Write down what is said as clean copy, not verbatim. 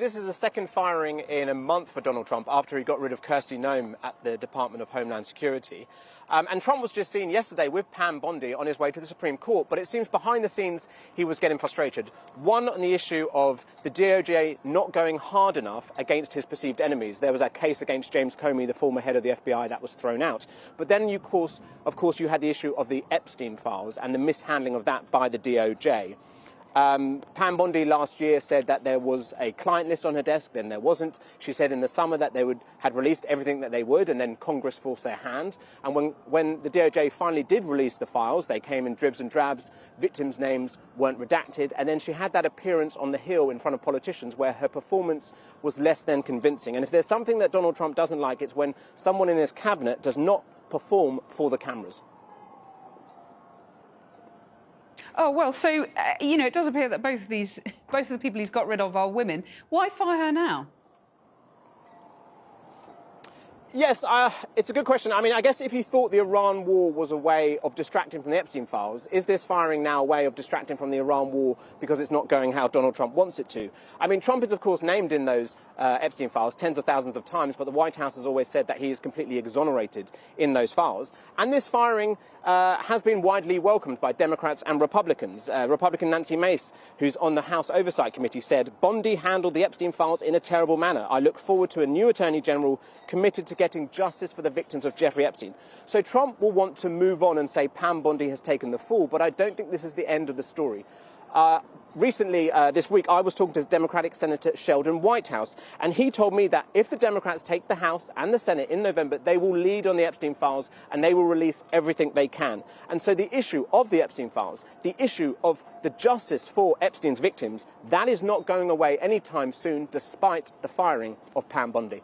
this is the second firing in a month for Donald Trump after he got rid of Kirsty Noem at the Department of Homeland Security. And Trump was just seen yesterday with Pam Bondi on his way to the Supreme Court, but it seems behind the scenes he was getting frustrated. One, on the issue of the DOJ not going hard enough against his perceived enemies. There was a case against James Comey, the former head of the FBI, that was thrown out. But then, of course, you had the issue of the Epstein files and the mishandling of that by the DOJ. Pam Bondi last year said that there was a client list on her desk, then there wasn't. She said in the summer that they had released everything that they would, and then Congress forced their hand. And when the DOJ finally did release the files, they came in dribs and drabs, victims' names weren't redacted, and then she had that appearance on the Hill in front of politicians where her performance was less than convincing. And if there's something that Donald Trump doesn't like, it's when someone in his cabinet does not perform for the cameras. Oh, well, so, it does appear that both of the people he's got rid of are women. Why fire her now? Yes, it's a good question. I mean, I guess if you thought the Iran war was a way of distracting from the Epstein files, is this firing now a way of distracting from the Iran war because it's not going how Donald Trump wants it to? I mean, Trump is, of course, named in those Epstein files tens of thousands of times, but the White House has always said that he is completely exonerated in those files. And this firing has been widely welcomed by Democrats and Republicans. Republican Nancy Mace, who's on the House Oversight Committee, said, "Bondi handled the Epstein files in a terrible manner. I look forward to a new Attorney General committed to getting justice for the victims of Jeffrey Epstein." So Trump will want to move on and say Pam Bondi has taken the fall, but I don't think this is the end of the story. Recently, this week, I was talking to Democratic Senator Sheldon Whitehouse, and he told me that if the Democrats take the House and the Senate in November, they will lead on the Epstein files and they will release everything they can. And so the issue of the Epstein files, the issue of the justice for Epstein's victims, that is not going away anytime soon, despite the firing of Pam Bondi.